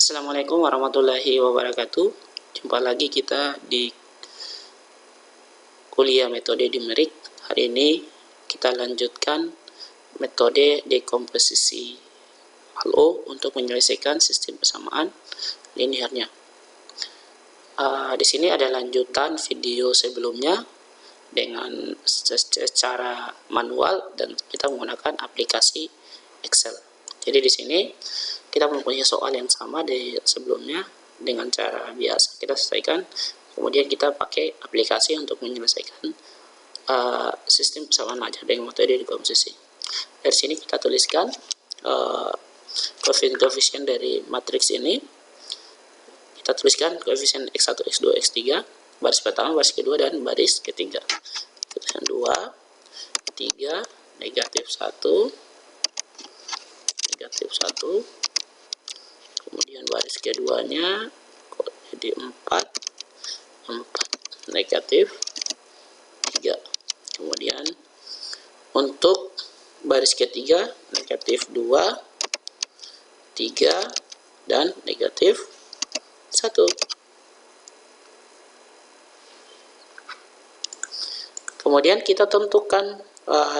Assalamualaikum warahmatullahi wabarakatuh. Jumpa lagi kita di kuliah metode numerik. Hari ini kita lanjutkan metode dekomposisi halo untuk menyelesaikan sistem persamaan linearnya. Di sini ada lanjutan video sebelumnya dengan secara manual dan kita menggunakan aplikasi Excel. Jadi di sini kita mempunyai soal yang sama dari sebelumnya dengan cara biasa kita selesaikan. Kemudian kita pakai aplikasi untuk menyelesaikan sistem persamaan ajar dengan metode dekomposisi. Dari sini kita tuliskan koefisien dari matriks ini. Kita tuliskan koefisien x1, x2, x3, baris pertama, baris kedua, dan baris ketiga. Tuliskan 2, 3, negatif 1, negatif 1. Kemudian baris keduanya jadi 4, 4, negatif 3. Kemudian untuk baris ketiga negatif 2, 3, dan negatif 1. Kemudian kita tentukan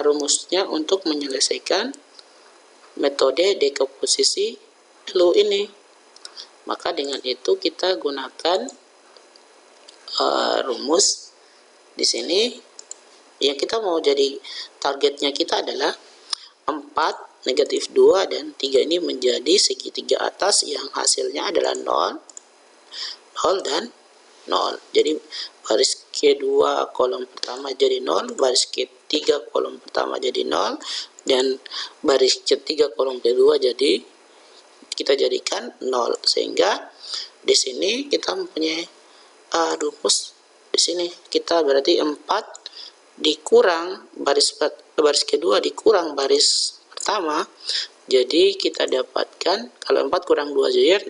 rumusnya untuk menyelesaikan metode dekomposisi lu ini. Maka dengan itu kita gunakan rumus di sini yang kita mau jadi targetnya kita adalah 4, negatif 2, dan 3 ini menjadi segitiga atas yang hasilnya adalah 0, 0, dan 0. Jadi baris kedua kolom pertama jadi 0, baris ketiga kolom pertama jadi 0, dan baris ketiga kolom kedua jadi kita jadikan 0. Sehingga di sini kita mempunyai rumus. Di sini kita berarti 4 dikurang baris kedua dikurang baris pertama. Jadi kita dapatkan kalau 4 kurang 2 jadi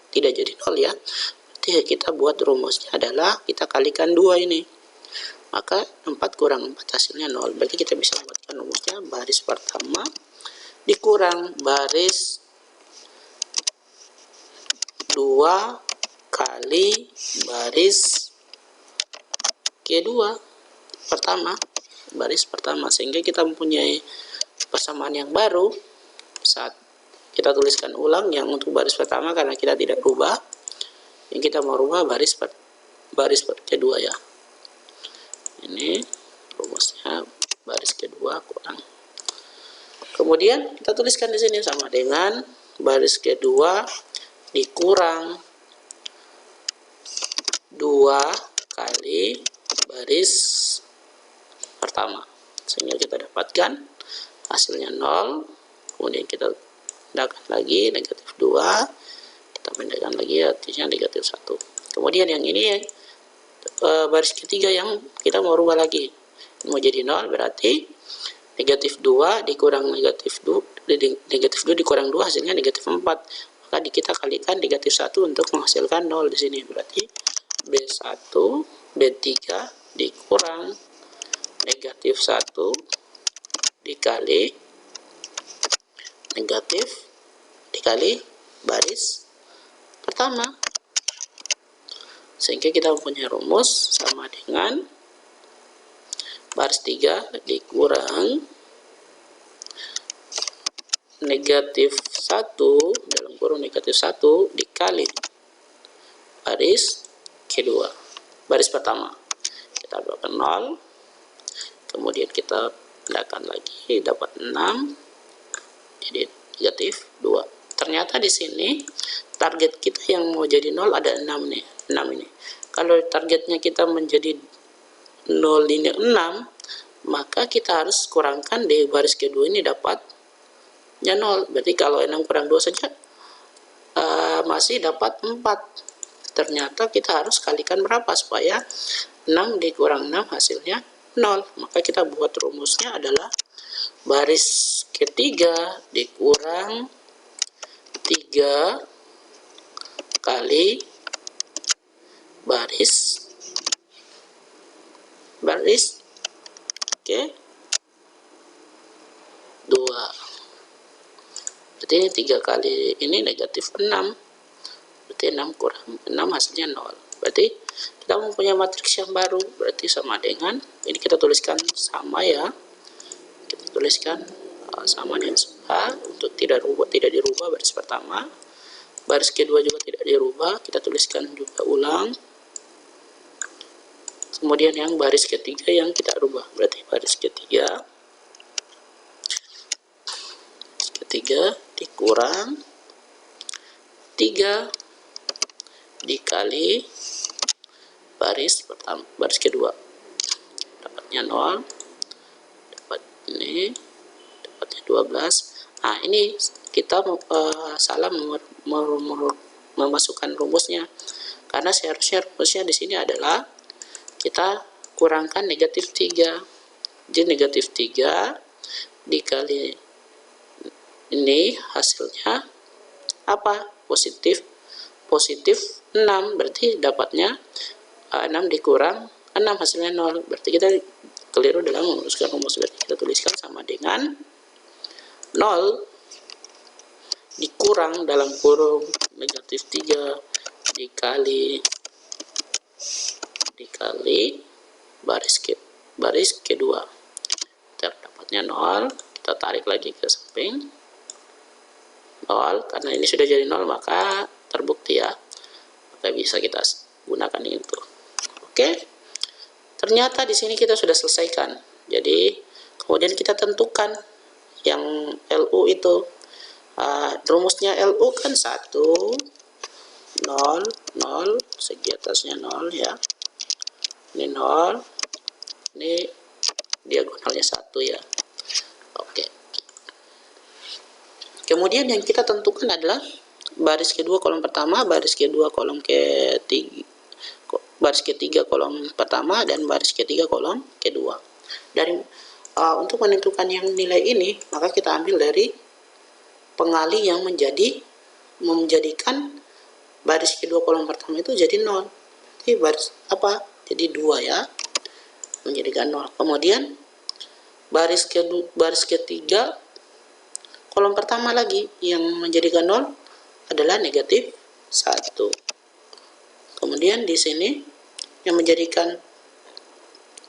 tidak jadi 0 ya. Berarti kita buat rumusnya adalah kita kalikan 2 ini. Maka 4 kurang 4 hasilnya 0. Berarti kita bisa buatkan rumusnya baris pertama dikurang baris 2 kali baris kedua pertama, baris pertama. Sehingga kita mempunyai persamaan yang baru saat kita tuliskan ulang yang untuk baris pertama karena kita tidak rubah. Yang kita mau rubah baris kedua ya. Ini rumusnya baris kedua kurang. Kemudian kita tuliskan di sini sama dengan baris kedua dikurang 2 kali baris pertama. Sehingga kita dapatkan hasilnya 0. Kemudian kita pindakan lagi negatif 2. Kita pindakan lagi artinya negatif 1. Kemudian yang ini baris ketiga yang kita mau rubah lagi. Mau jadi 0 berarti negatif 2 dikurang negatif 2, negatif 2 dikurang 2 hasilnya negatif 4. Maka kita kalikan negatif 1 untuk menghasilkan 0 di sini. Berarti B1, B3 dikurang negatif 1 dikali negatif dikali baris pertama. Sehingga kita mempunyai rumus sama dengan baris 3 dikurang negatif 1 dalam kurung negatif 1 dikali baris kedua, baris pertama. Kita dapat 0. Kemudian kita pindahkan lagi dapat 6 jadi negatif 2. Ternyata di sini target kita yang mau jadi 0 ada 6 nih, 6 ini. Kalau targetnya kita menjadi 0 ini 6, maka kita harus kurangkan di baris kedua ini dapatnya 0. Berarti kalau 6 kurang 2 saja masih dapat 4. Ternyata kita harus kalikan berapa supaya 6 dikurang 6 hasilnya 0. Maka kita buat rumusnya adalah baris ketiga dikurang 3 kali baris kedua. Berarti ini 3 kali ini negatif 6. berarti 6 kurang 6 hasilnya 0. Berarti kita mempunyai matriks yang baru, berarti sama dengan, ini kita tuliskan sama ya, kita tuliskan sama dengan A, untuk tidak dirubah baris pertama, baris kedua juga tidak dirubah, kita tuliskan juga ulang. Kemudian yang baris ketiga yang kita rubah, berarti baris ketiga dikurang 3 dikali baris pertama, baris kedua, dapatnya 0, dapat ini, dapatnya 12. Nah, ini kita salah memasukkan rumusnya, karena seharusnya rumusnya di sini adalah kita kurangkan negatif 3. Jadi negatif 3 dikali ini hasilnya apa? Positif 6, berarti dapatnya 6 dikurang 6 hasilnya 0. Berarti kita keliru dalam merumuskan rumus, berarti kita tuliskan sama dengan 0 dikurang dalam kurung negatif 3 dikali baris kedua, dapatnya 0. Kita tarik lagi ke samping 0, karena ini sudah jadi 0 maka terbukti ya, maka bisa kita gunakan itu. Oke, ternyata di sini kita sudah selesaikan. Jadi kemudian kita tentukan yang LU itu, rumusnya LU kan 1 0 0, segi atasnya 0 ya, ini 0, ini diagonalnya 1 ya. Oke, kemudian yang kita tentukan adalah baris kedua kolom pertama, baris kedua kolom ketiga, baris ketiga kolom pertama, dan baris ketiga kolom kedua. Dari untuk menentukan yang nilai ini, maka kita ambil dari pengali yang menjadikan baris kedua kolom pertama itu jadi 0. Jadi baris apa? Jadi 2 ya, menjadikan 0. Kemudian baris ketiga kolom pertama lagi yang menjadikan 0 adalah negatif 1. Kemudian di sini yang menjadikan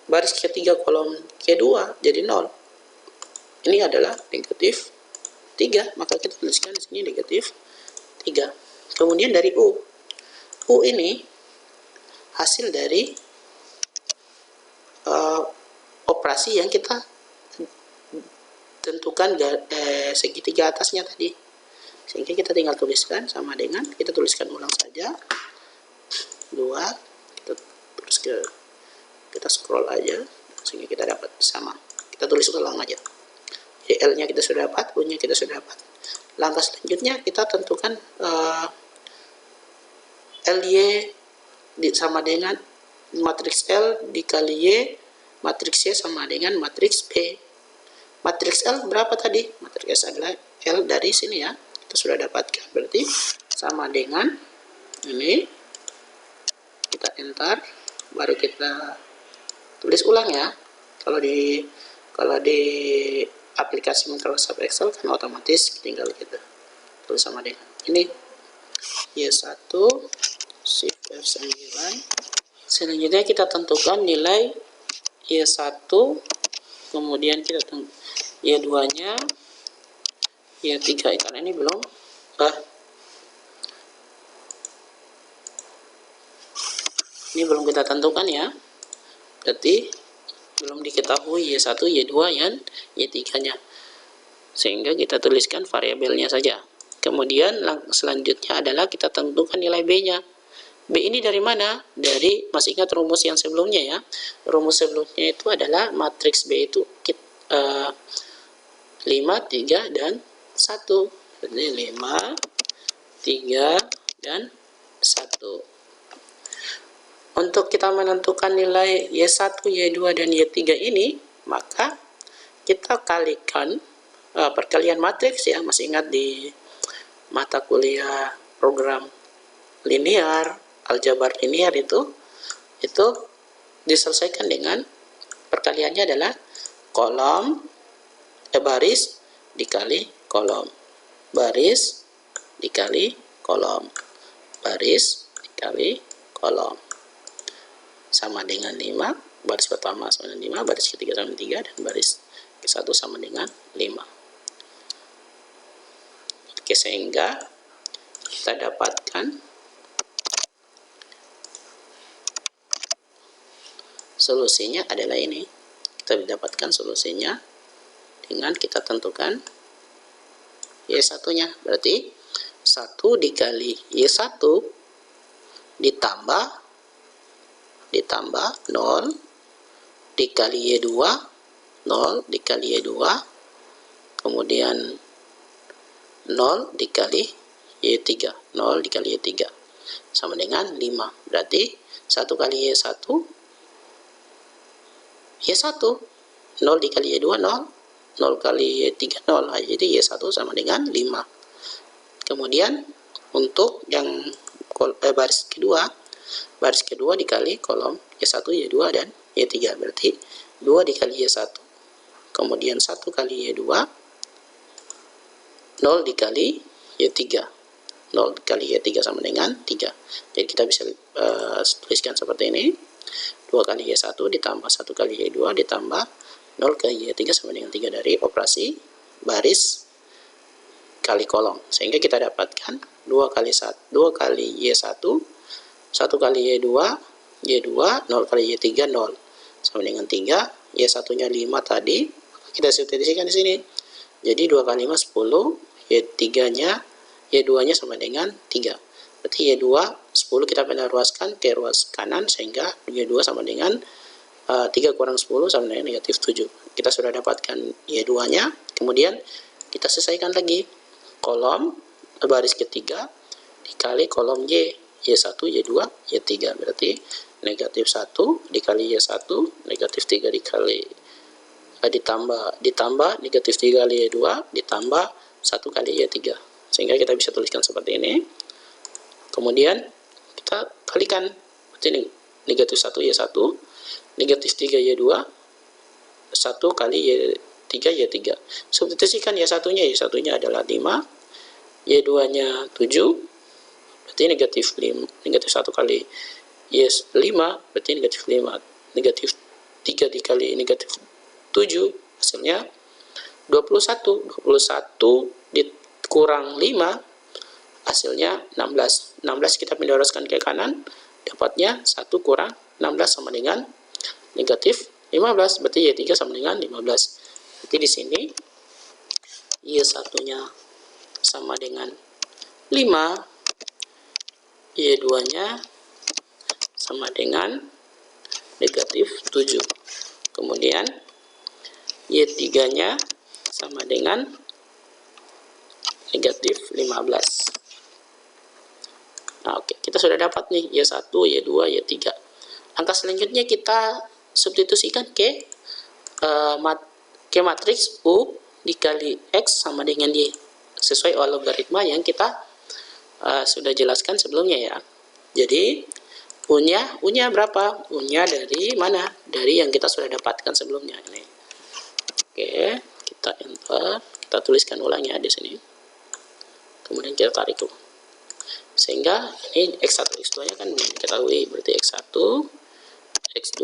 baris ketiga kolom kedua jadi 0, ini adalah negatif 3, maka kita tuliskan di sini negatif 3. Kemudian dari U ini hasil dari operasi yang kita tentukan segitiga atasnya tadi, sehingga kita tinggal tuliskan sama dengan, kita tuliskan ulang saja 2, kita scroll aja sehingga kita dapat sama, kita tulis ulang aja. Jadi L nya kita sudah dapat, U nya kita sudah dapat. Langkah selanjutnya kita tentukan LY sama dengan matriks L dikali Y, matriks Y sama dengan matriks P. Matriks L berapa tadi? Matriks S adalah L dari sini ya, kita sudah dapatkan, berarti sama dengan ini, kita enter, baru kita tulis ulang ya. Kalau di aplikasi Microsoft Excel kan otomatis tinggal kita tulis sama dengan ini Y1 Shift F9. Selanjutnya kita tentukan nilai Y1, kemudian kita tentukan Y2 nya, Y3, karena ini belum kita tentukan ya, berarti belum diketahui Y1, Y2, dan Y3 nya, sehingga kita tuliskan variabelnya saja. Kemudian selanjutnya adalah kita tentukan nilai B nya. B ini dari mana? Dari, masih ingat rumus yang sebelumnya ya, rumus sebelumnya itu adalah matriks B itu 5, 3, dan 1. Jadi 5, 3, dan 1. Untuk kita menentukan nilai Y1, Y2, dan Y3 ini, maka kita kalikan perkalian matriks ya, masih ingat di mata kuliah program linear, aljabar linear itu diselesaikan dengan perkaliannya adalah baris dikali kolom, baris dikali kolom, baris dikali kolom sama dengan 5, baris pertama sama dengan 5, baris ketiga sama dengan 3, dan baris ke-1 sama dengan 5. Oke, sehingga kita dapatkan solusinya adalah ini. Kita dapatkan solusinya dengan kita tentukan Y1-nya. Berarti 1 dikali Y1 ditambah 0 dikali Y2, 0 dikali Y2, kemudian 0 dikali Y3, 0 dikali Y3 sama dengan 5. Berarti 1 kali Y1, Y1, 0 dikali Y2, 0, 0 kali Y3, 0. Jadi Y1 sama dengan 5. Kemudian untuk yang baris kedua dikali kolom Y1, Y2, dan Y3. Berarti 2 dikali Y1, kemudian 1 kali Y2, 0 dikali Y3. 0 kali Y3 sama dengan 3. Jadi kita bisa tuliskan seperti ini. 2 kali Y1 ditambah 1 kali Y2 ditambah 0 kali Y3 sama dengan 3 dari operasi baris kali kolom. Sehingga kita dapatkan 2 kali Y1, 1 kali Y2, 0 kali Y3, 0 sama dengan 3. Y1-nya 5 tadi, kita substitusikan di sini. Jadi 2 kali 5, 10. Y2-nya sama dengan 3. Berarti Y2 10 kita pindah ruaskan ke ruas kanan, sehingga Y2 sama dengan 3 kurang 10 sama dengan negatif 7. Kita sudah dapatkan Y2-nya. Kemudian kita selesaikan lagi kolom baris ketiga dikali kolom Y1, Y2, Y3. Berarti negatif 1 dikali Y1, negatif 3 dikali ditambah negatif 3 kali Y2 ditambah 1 kali Y3. Sehingga kita bisa tuliskan seperti ini. Kemudian kita kalikan. Berarti ini negatif 1 Y1, negatif 3 Y2, 1 kali Y3, Y3. Substitusikan Y1-nya adalah 5, Y2-nya 7, berarti negatif 1 kali Y5, berarti negatif 5, negatif 3 dikali negatif 7, hasilnya 21. 21 dikurang 5, hasilnya 16. 16 kita pindah ruaskan ke kanan, dapatnya 1 kurang 16 sama dengan negatif 15. Berarti Y3 sama dengan 15. Berarti di sini Y1-nya sama dengan 5, Y2-nya sama dengan negatif 7. Kemudian Y3-nya sama dengan negatif 15. Nah, oke, kita sudah dapat nih Y1, Y2, Y3. Langkah selanjutnya kita substitusikan ke matriks U dikali X sama dengan Y, sesuai logaritma yang kita sudah jelaskan sebelumnya ya. Jadi U-nya berapa? U-nya dari mana? Dari yang kita sudah dapatkan sebelumnya ini. Oke, kita enter, kita tuliskan ulang ya di sini. Kemudian kita tarik tuh. Sehingga ini X1, X2-nya kan diketahui, berarti X1, X2,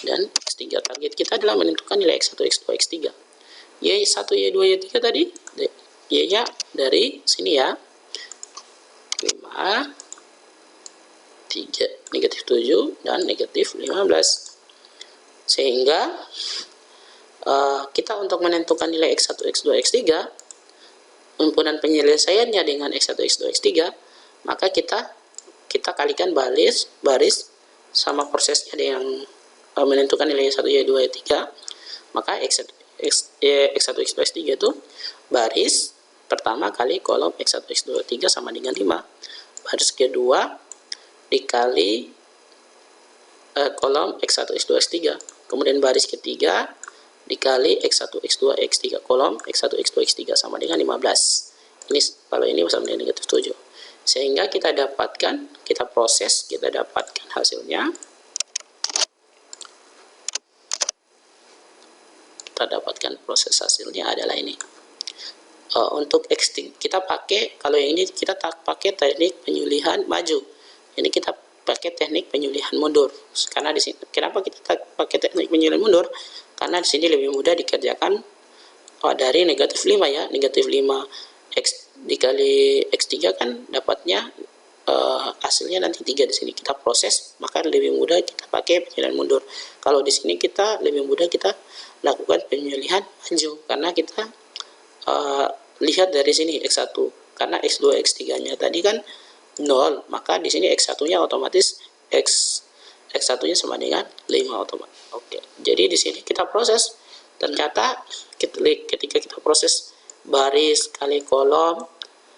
dan X3. Target kita adalah menentukan nilai X1, X2, X3. Y1, Y2, Y3 tadi, Y-nya dari sini ya. 5, 3, negatif 7, dan negatif 15. Sehingga kita untuk menentukan nilai X1, X2, X3, himpunan penyelesaiannya dengan X1, X2, X3, maka kita kalikan baris sama prosesnya yang menentukan nilai Y1, Y2, Y3. Maka X1, X2, X3 itu baris pertama kali kolom X1, X2, X3 sama dengan 5. Baris kedua dikali kolom X1, X2, X3. Kemudian baris ketiga dikali X1, X2, X3. Kolom X1, X2, X3 sama dengan 15. Ini kalau ini sama dengan negatif 7. Sehingga kita dapatkan, kita proses, kita dapatkan hasilnya. Kita dapatkan proses hasilnya adalah ini. untuk X3 kita pakai, kalau yang ini kita pakai teknik penyulihan maju, ini kita pakai teknik penyulihan mundur. Karena di sini kenapa kita pakai teknik penyulihan mundur? Karena di sini lebih mudah dikerjakan dari negatif 5 ya. Negatif 5 X dikali X3 kan dapatnya hasilnya nanti 3. Di sini kita proses, maka lebih mudah kita pakai penyulihan mundur. Kalau di sini kita lebih mudah kita lakukan penyulihan maju, karena kita lihat dari sini X1, karena X2 X3 nya tadi kan 0, maka di sini X1 nya otomatis X1 nya sama dengan 5 otomatis. Oke, jadi di sini kita proses, ternyata ketika kita proses baris kali kolom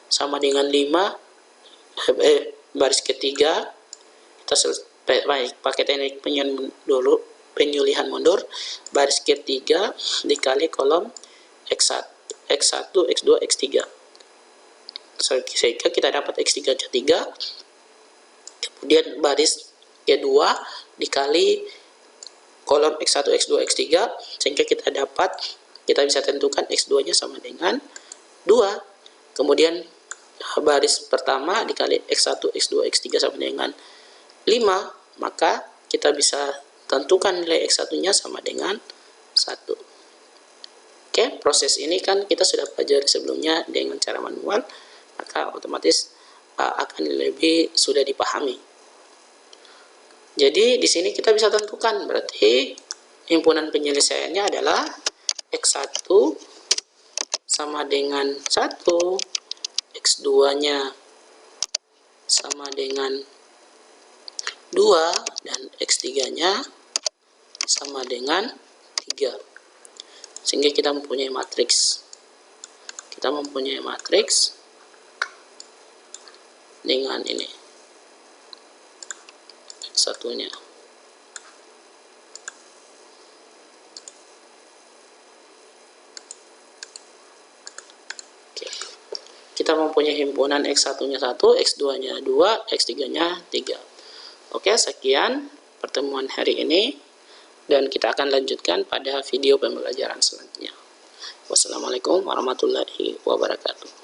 sama dengan 5, baris ketiga kita pakai teknik penyulihan mundur, baris ketiga dikali kolom X1, X2, X3, sehingga kita dapat X3 nya 3. Kemudian baris kedua dikali kolom X1, X2, X3, sehingga kita bisa tentukan X2 nya sama dengan 2. Kemudian baris pertama dikali X1, X2, X3 sama dengan 5, maka kita bisa tentukan nilai X1 nya sama dengan 1. Oke, proses ini kan kita sudah pelajari sebelumnya dengan cara manual, maka otomatis akan lebih sudah dipahami. Jadi di sini kita bisa tentukan, berarti himpunan penyelesaiannya adalah X1 sama dengan 1, X2 nya sama dengan 2, dan X3 nya sama dengan 3. Sehingga kita mempunyai matriks. Kita mempunyai matriks dengan ini. Satunya. Oke. Kita mempunyai himpunan X1 nya 1, X2 nya 2, X3 nya 3. Oke, sekian pertemuan hari ini. Dan kita akan lanjutkan pada video pembelajaran selanjutnya. Wassalamualaikum warahmatullahi wabarakatuh.